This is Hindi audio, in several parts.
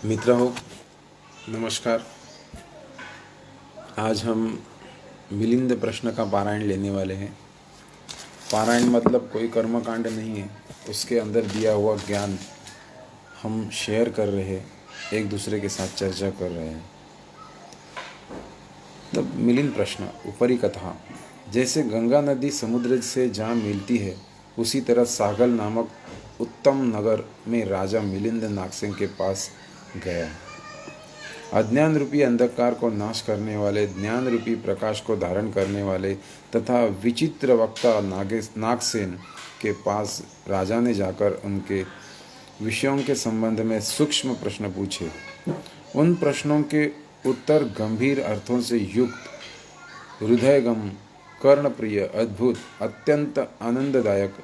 मित्र हो, नमस्कार। आज हम मिलिंद प्रश्न का पारायण लेने वाले हैं। पारायण मतलब कोई कर्मकांड नहीं है, उसके अंदर दिया हुआ ज्ञान हम शेयर कर रहे हैं, एक दूसरे के साथ चर्चा कर रहे हैं। तब मिलिंद प्रश्न, ऊपरी कथा। जैसे गंगा नदी समुद्र से जहाँ मिलती है, उसी तरह सागल नामक उत्तम नगर में राजा मिलिंद नागसेन के पास गया। अज्ञान रूपी अंधकार को नाश करने वाले, ज्ञान रूपी प्रकाश को धारण करने वाले तथा विचित्र वक्ता नागसेन के पास राजा ने जाकर उनके विषयों के संबंध में सूक्ष्म प्रश्न पूछे। उन प्रश्नों के उत्तर गंभीर अर्थों से युक्त, हृदयगम, कर्णप्रिय, अद्भुत, अत्यंत आनंददायक,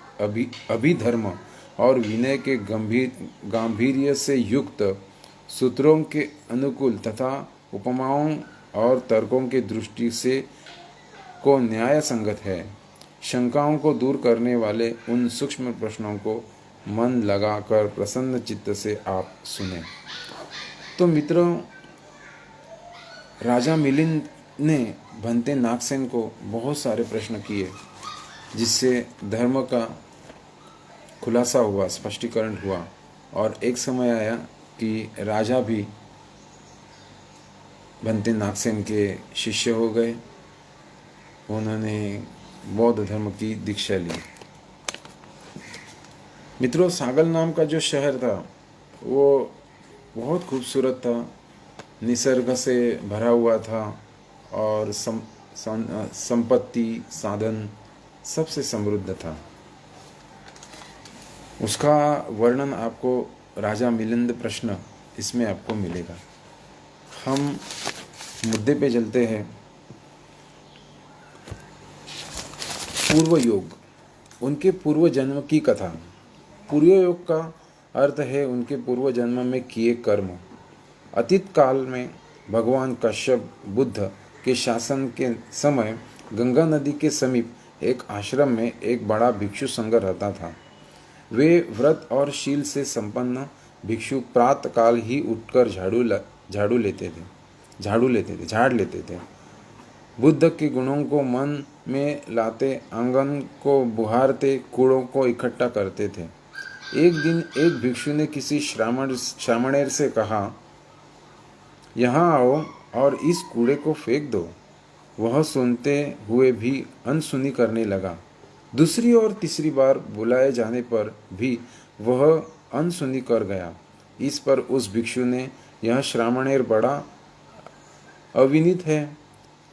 अभिधर्म और विनय के गांभीर्य से युक्त, सूत्रों के अनुकूल तथा उपमाओं और तर्कों की दृष्टि से को न्याय संगत है। शंकाओं को दूर करने वाले उन सूक्ष्म प्रश्नों को मन लगाकर प्रसन्न चित्त से आप सुने। तो मित्रों, राजा मिलिंद ने भंते नागसेन को बहुत सारे प्रश्न किए, जिससे धर्म का खुलासा हुआ, स्पष्टीकरण हुआ। और एक समय आया कि राजा भी भंते नागसेन के शिष्य हो गए। उन्होंने बौद्ध धर्म की दीक्षा ली। मित्रों, सागल नाम का जो शहर था वो बहुत खूबसूरत था, निसर्ग से भरा हुआ था और संपत्ति, साधन सबसे समृद्ध था। उसका वर्णन आपको राजा मिलिंद प्रश्न इसमें आपको मिलेगा। हम मुद्दे पे चलते हैं। पूर्व योग, उनके पूर्व जन्म की कथा। पूर्व योग का अर्थ है उनके पूर्व जन्म में किए कर्म। अतीत काल में भगवान कश्यप बुद्ध के शासन के समय गंगा नदी के समीप एक आश्रम में एक बड़ा भिक्षु संघ रहता था। वे व्रत और शील से संपन्न भिक्षु प्रातः काल ही उठकर झाड़ लेते थे। बुद्ध के गुणों को मन में लाते, आंगन को बुहारते, कूड़ों को इकट्ठा करते थे। एक दिन एक भिक्षु ने किसी श्रामणेर से कहा, यहाँ आओ और इस कूड़े को फेंक दो। वह सुनते हुए भी अनसुनी करने लगा। दूसरी और तीसरी बार बुलाए जाने पर भी वह अनसुनी कर गया। इस पर उस भिक्षु ने, यह श्रामणेर बड़ा अविनीत है,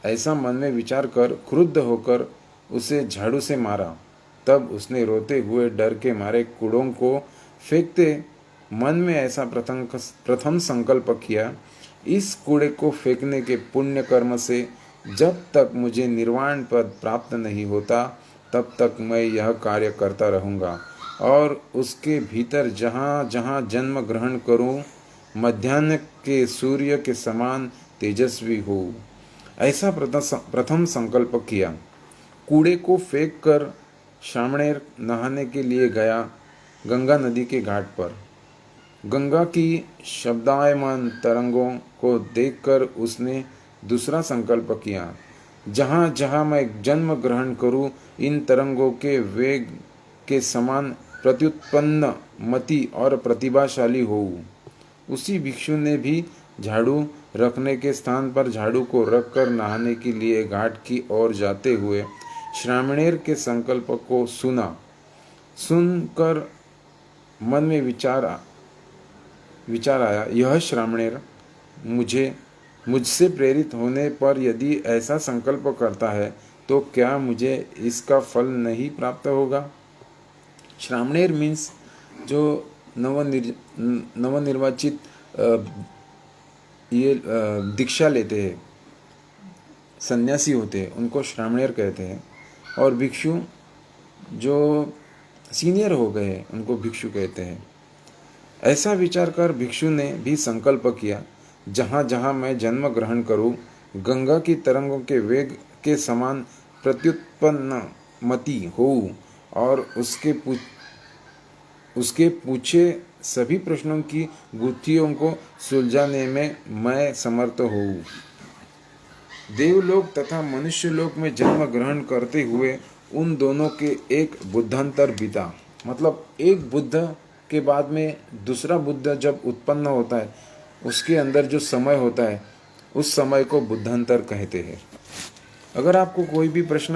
ऐसा मन में विचार कर क्रुद्ध होकर उसे झाड़ू से मारा। तब उसने रोते हुए डर के मारे कूड़ों को फेंकते मन में ऐसा प्रथम संकल्प किया, इस कूड़े को फेंकने के पुण्य कर्म से जब तक मुझे निर्वाण पद प्राप्त नहीं होता, तब तक मैं यह कार्य करता रहूँगा और उसके भीतर जहाँ जहाँ जन्म ग्रहण करूँ, मध्याह्न के सूर्य के समान तेजस्वी हो। ऐसा प्रथम संकल्प किया। कूड़े को फेंक कर श्रामणेर नहाने के लिए गया। गंगा नदी के घाट पर गंगा की शब्दायमान तरंगों को देखकर उसने दूसरा संकल्प किया, जहाँ जहाँ मैं जन्म ग्रहण करूँ, इन तरंगों के वेग के समान प्रत्युत्पन्न, मति और प्रतिभाशाली होऊं। उसी भिक्षु ने भी झाड़ू रखने के स्थान पर झाड़ू को रखकर नहाने के लिए घाट की ओर जाते हुए श्रामणेर के संकल्प को सुनकर मन में विचार आया, यह श्रामणेर मुझसे प्रेरित होने पर यदि ऐसा संकल्प करता है तो क्या मुझे इसका फल नहीं प्राप्त होगा। श्रामणेर मीन्स जो नवनिर्वाचित ये दीक्षा लेते हैं, सन्यासी होते हैं, उनको श्रामणेर कहते हैं। और भिक्षु जो सीनियर हो गए हैं, उनको भिक्षु कहते हैं। ऐसा विचार कर भिक्षु ने भी संकल्प किया, जहाँ जहाँ मैं जन्म ग्रहण करूँ, गंगा की तरंगों के वेग के समान प्रत्युत्पन्न मति हो और उसके पूछे सभी प्रश्नों की गुत्थियों को सुलझाने में मैं समर्थ हूँ। देवलोक तथा मनुष्यलोक में जन्म ग्रहण करते हुए उन दोनों के एक बुद्धांतर बीता। मतलब एक बुद्ध के बाद में दूसरा बुद्ध जब उत्पन्न होता है, उसके अंदर जो समय होता है, उस समय को बुद्धांतर कहते हैं। अगर आपको कोई भी प्रश्न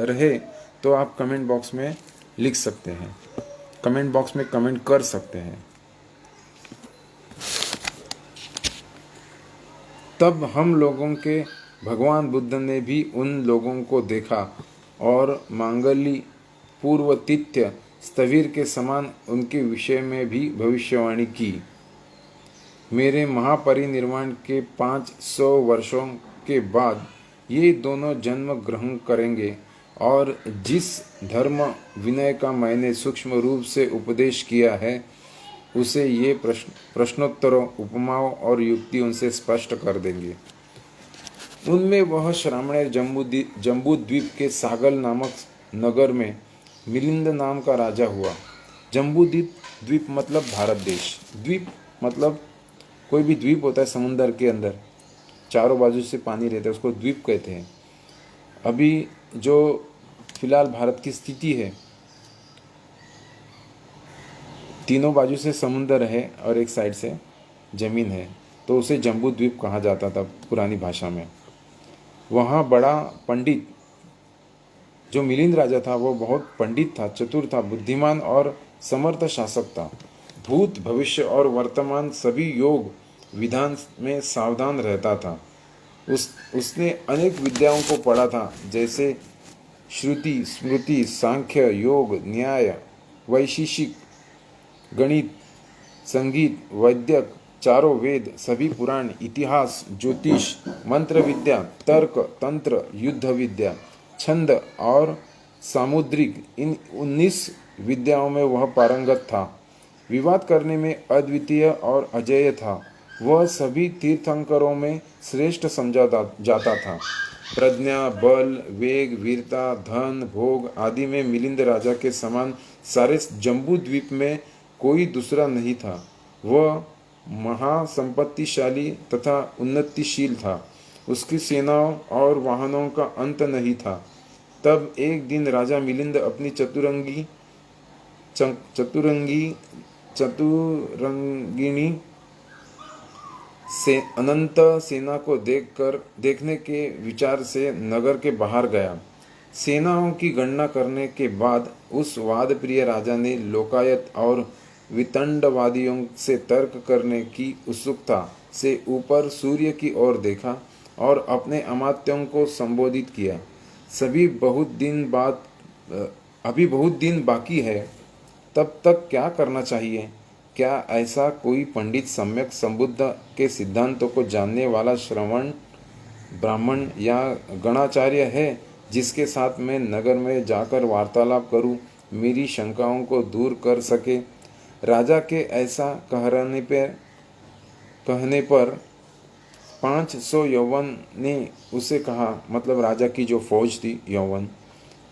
रहे तो आप कमेंट बॉक्स में लिख सकते हैं, कमेंट बॉक्स में कमेंट कर सकते हैं। तब हम लोगों के भगवान बुद्ध ने भी उन लोगों को देखा और मांगली पूर्वतिथ्य स्थविर के समान उनके विषय में भी भविष्यवाणी की। मेरे महापरिनिर्वाण के 500 वर्षों के बाद ये दोनों जन्म ग्रहण करेंगे और जिस धर्म विनय का मैंने सूक्ष्म रूप से उपदेश किया है उसे ये प्रश्नोत्तरों, उपमाओं और युक्तियों से स्पष्ट कर देंगे। उनमें वह श्रामणेर जम्बूद्वीप के सागल नामक नगर में मिलिंद नाम का राजा हुआ। जम्बूद्वीप द्वीप मतलब भारत देश, द्वीप मतलब कोई भी द्वीप होता है समुंदर के अंदर, चारों बाजू से पानी रहता है, उसको द्वीप कहते हैं। अभी जो फिलहाल भारत की स्थिति है, तीनों बाजू से समुंदर है और एक साइड से ज़मीन है, तो उसे जम्बू द्वीप कहा जाता था पुरानी भाषा में। वहाँ बड़ा पंडित जो मिलिंद राजा था वो बहुत पंडित था, चतुर था, बुद्धिमान और समर्थ शासक था। भूत, भविष्य और वर्तमान सभी योग विधान में सावधान रहता था। उसने अनेक विद्याओं को पढ़ा था, जैसे श्रुति, स्मृति, सांख्य, योग, न्याय, वैशेषिक, गणित, संगीत, वैद्यक, चारों वेद, सभी पुराण, इतिहास, ज्योतिष, मंत्र विद्या, तर्क, तंत्र, युद्ध विद्या, छंद और सामुद्रिक, इन 19 विद्याओं में वह पारंगत था। विवाद करने में अद्वितीय और अजेय था। वह सभी तीर्थंकरों में श्रेष्ठ समझा जाता था। प्रज्ञा, बल, वेग, वीरता, धन, भोग आदि में मिलिंद राजा के समान सारे जम्बू द्वीप में कोई दूसरा नहीं था। वह महासंपत्तिशाली तथा उन्नतिशील था। उसकी सेनाओं और वाहनों का अंत नहीं था। तब एक दिन राजा मिलिंद अपनी चतुरंगिणी से अनंत सेना को देखने के विचार से नगर के बाहर गया। सेनाओं की गणना करने के बाद उस वादप्रिय राजा ने लोकायत और वितंडवादियों से तर्क करने की उत्सुकता से ऊपर सूर्य की ओर देखा और अपने अमात्यों को संबोधित किया। अभी बहुत दिन बाकी है, तब तक क्या करना चाहिए? क्या ऐसा कोई पंडित सम्यक संबुद्ध के सिद्धांतों को जानने वाला श्रवण ब्राह्मण या गणाचार्य है जिसके साथ मैं नगर में जाकर वार्तालाप करूं, मेरी शंकाओं को दूर कर सके? राजा के ऐसा कहने पर 500 यौवन ने उसे कहा, मतलब राजा की जो फौज थी यौवन,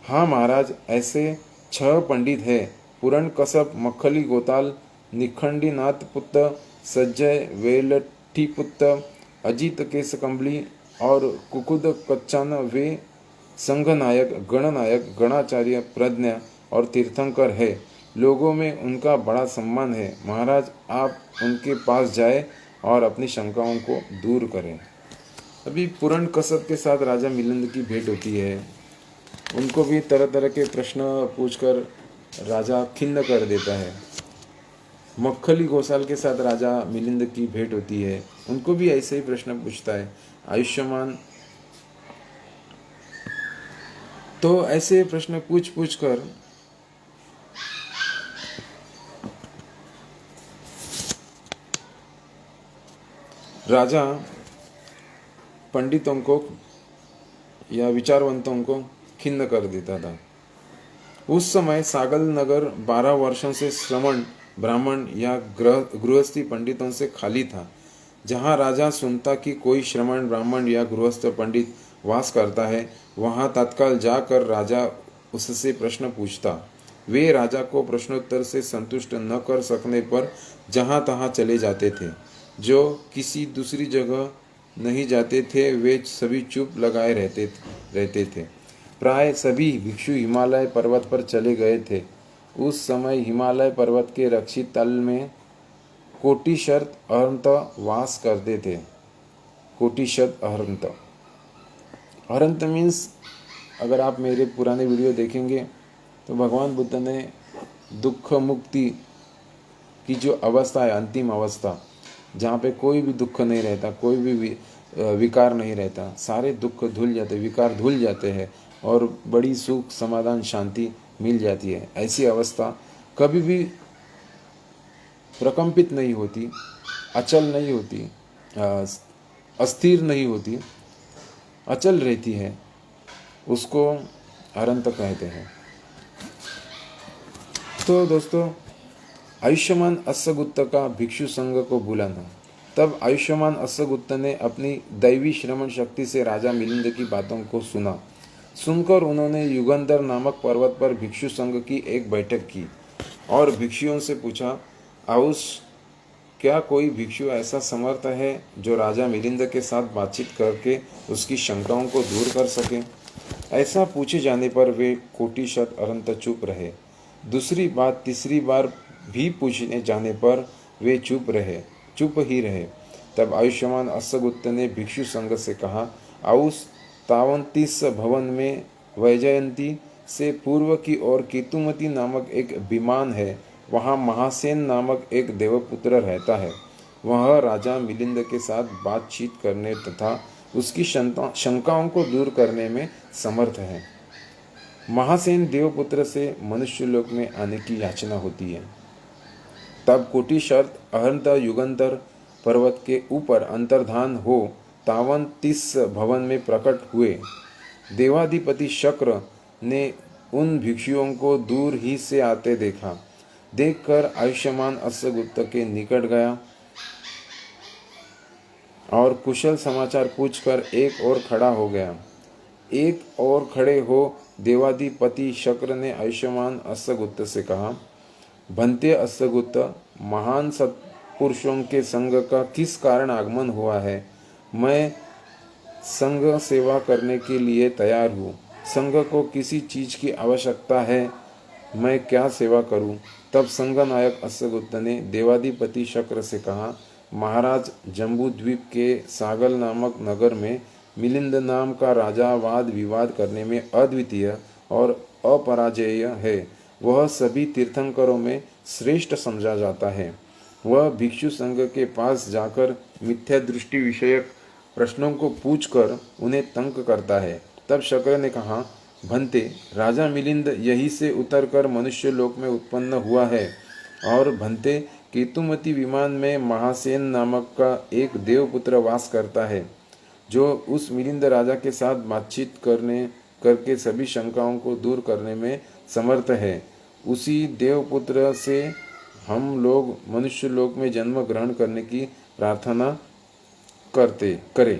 हाँ महाराज, ऐसे 6 पंडित हैं, पूरण कसप, मक्खली गोताल, निखंडी नाथ पुत्र, सज्जय वेलठी पुत्र, अजित केस कंबली और कुकुद कच्चान, वे संघनायक, गणनायक, गणाचार्य, प्रज्ञा और तीर्थंकर है। लोगों में उनका बड़ा सम्मान है। महाराज, आप उनके पास जाए और अपनी शंकाओं को दूर करें। अभी पूरण कसब के साथ राजा मिलिंद की भेंट होती है। उनको भी तरह तरह के प्रश्न पूछकर राजा खिन्न कर देता है। मक्खली गोसाल के साथ राजा मिलिंद की भेंट होती है, उनको भी ऐसे ही प्रश्न पूछता है। आयुष्मान, तो ऐसे प्रश्न पूछ कर राजा पंडितों को या विचारवंतों को खिन्न कर देता था। उस समय सागल नगर 12 वर्षों से श्रमण ब्राह्मण या गृहस्थी पंडितों से खाली था। जहाँ राजा सुनता कि कोई श्रमण ब्राह्मण या गृहस्थ पंडित वास करता है, वहाँ तत्काल जाकर राजा उससे प्रश्न पूछता। वे राजा को प्रश्नोत्तर से संतुष्ट न कर सकने पर जहाँ तहाँ चले जाते थे। जो किसी दूसरी जगह नहीं जाते थे वे सभी चुप लगाए रहते थे। प्राय सभी भिक्षु हिमालय पर्वत पर चले गए थे। उस समय हिमालय पर्वत के रक्षित तल में कोटिशत अहंत वास करते थे। कोटिशत अहंत, अहंत मीन्स, अगर आप मेरे पुराने वीडियो देखेंगे तो भगवान बुद्ध ने दुख मुक्ति की जो अवस्था है, अंतिम अवस्था, जहाँ पे कोई भी दुख नहीं रहता, कोई भी विकार नहीं रहता, सारे दुख धुल जाते, विकार धुल जाते हैं और बड़ी सुख समाधान शांति मिल जाती है। ऐसी अवस्था कभी भी प्रकंपित नहीं होती, अचल नहीं होती, अस्थिर नहीं होती, अचल रहती है, उसको अरंत कहते हैं। तो दोस्तों, आयुष्मान अस्सगुप्त का भिक्षु संघ को बुलाना। तब आयुष्मान अस्सगुप्त ने अपनी दैवी श्रवण शक्ति से राजा मिलिंद की बातों को सुना। सुनकर उन्होंने युगंधर नामक पर्वत पर भिक्षु संघ की एक बैठक की और भिक्षुओं से पूछा, आउस, क्या कोई भिक्षु ऐसा समर्थ है जो राजा मिलिंद के साथ बातचीत करके उसकी शंकाओं को दूर कर सके? ऐसा पूछे जाने पर वे कोटिशत अरंत चुप रहे। दूसरी बात तीसरी बार भी पूछने जाने पर वे चुप ही रहे। तब आयुष्मान अस्सगुप्त ने भिक्षु संघ से कहा, आउस, तावंतीस भवन में वैजयंती से पूर्व की ओर केतुमती नामक एक विमान है। वहाँ महासेन नामक एक देवपुत्र रहता है। वह राजा मिलिंद के साथ बातचीत करने तथा उसकी शंकाओं को दूर करने में समर्थ है। महासेन देवपुत्र से मनुष्य लोक में आने की याचना होती है। तब कोटिशत अहंत युगंधर पर्वत के ऊपर अंतर्धान हो 30 भवन में प्रकट हुए। देवाधिपति शक्र ने उन भिक्षुओं को दूर ही से आते देखा। देखकर आयुष्मान अस्सगुप्त के निकट गया और कुशल समाचार पूछकर एक और खड़ा हो गया। एक और खड़े हो देवाधिपति शक्र ने आयुष्मान अस्सगुप्त से कहा, भंते अस्सगुप्त, महान सत्पुरुषों के संग का किस कारण आगमन हुआ है? मैं संघ सेवा करने के लिए तैयार हूँ। संघ को किसी चीज की आवश्यकता है, मैं क्या सेवा करूँ? तब संघ नायक अस्सगुप्त ने देवाधिपति शक्र से कहा, महाराज, जम्बू द्वीप के सागल नामक नगर में मिलिंद नाम का राजा वाद विवाद करने में अद्वितीय और अपराजेय है। वह सभी तीर्थंकरों में श्रेष्ठ समझा जाता है। वह भिक्षु संघ के पास जाकर मिथ्या दृष्टि विषयक प्रश्नों को पूछकर उन्हें तंग करता है। तब शक्र ने कहा, भंते, राजा मिलिंद यहीं से उतरकर मनुष्य लोक में उत्पन्न हुआ है। और भंते, केतुमती विमान में महासेन नामक का एक देवपुत्र वास करता है, जो उस मिलिंद राजा के साथ बातचीत करके सभी शंकाओं को दूर करने में समर्थ है। उसी देवपुत्र से हम लोग मनुष्य लोक में जन्म ग्रहण करने की प्रार्थना करें।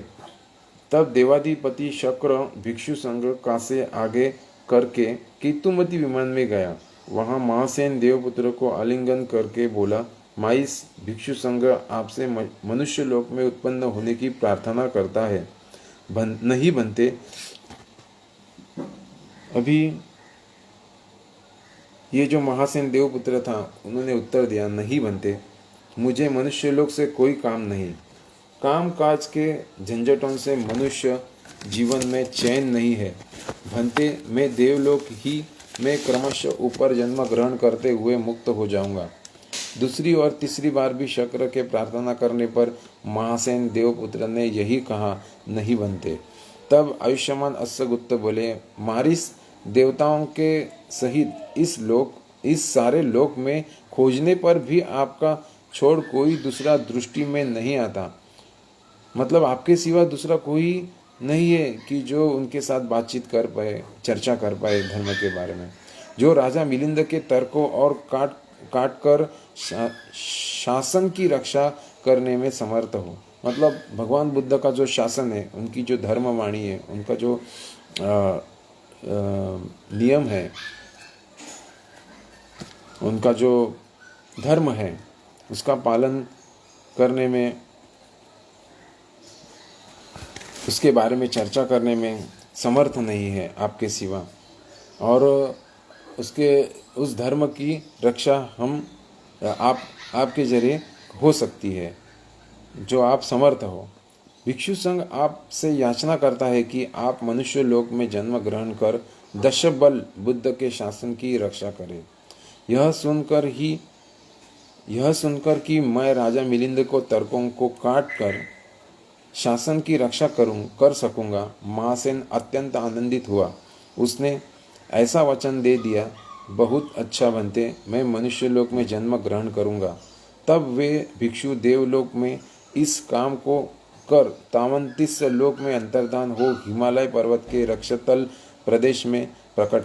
तब देवाधिपति शक्र भिक्षु संघ का से आगे करके केतुमती विमान में गया। वहां महासेन देवपुत्र को आलिंगन करके बोला, माइस, भिक्षु संघ आपसे मनुष्य लोक में उत्पन्न होने की प्रार्थना करता है। नहीं बनते। अभी ये जो महासेन देवपुत्र था, उन्होंने उत्तर दिया, नहीं बनते, मुझे मनुष्य लोक से कोई काम नहीं। काम काज के झंझटों से मनुष्य जीवन में चैन नहीं है। भंते, मैं देवलोक ही में क्रमशः ऊपर जन्म ग्रहण करते हुए मुक्त हो जाऊंगा। दूसरी और तीसरी बार भी शक्र के प्रार्थना करने पर महासेन देवपुत्र ने यही कहा, नहीं बनते। तब आयुष्मान अस्सगुप्त बोले, मारिस, देवताओं के सहित इस सारे लोक में खोजने पर भी आपका छोड़ कोई दूसरा दृष्टि में नहीं आता। मतलब आपके सिवा दूसरा कोई नहीं है कि जो उनके साथ बातचीत कर पाए, चर्चा कर पाए धर्म के बारे में, जो राजा मिलिंद के तर्कों और काट कर शासन की रक्षा करने में समर्थ हो। मतलब भगवान बुद्ध का जो शासन है, उनकी जो धर्मवाणी है, उनका जो नियम है, उनका जो धर्म है उसका पालन करने में, उसके बारे में चर्चा करने में समर्थ नहीं है आपके सिवा, और उसके उस धर्म की रक्षा आपके जरिए हो सकती है जो आप समर्थ हो। भिक्षु संघ आपसे याचना करता है कि आप मनुष्य लोक में जन्म ग्रहण कर दशबल बुद्ध के शासन की रक्षा करें। यह सुनकर कि मैं राजा मिलिंद को तर्कों को काट कर शासन की रक्षा कर सकूंगा, महासेन अत्यंत आनंदित हुआ। उसने ऐसा वचन दे दिया, बहुत अच्छा बनते, मैं मनुष्य लोक में जन्म ग्रहण करूंगा। तब वे भिक्षु देवलोक में इस काम को कर तावंतिस लोक में अंतर्धान हो हिमालय पर्वत के रक्षतल प्रदेश में प्रकट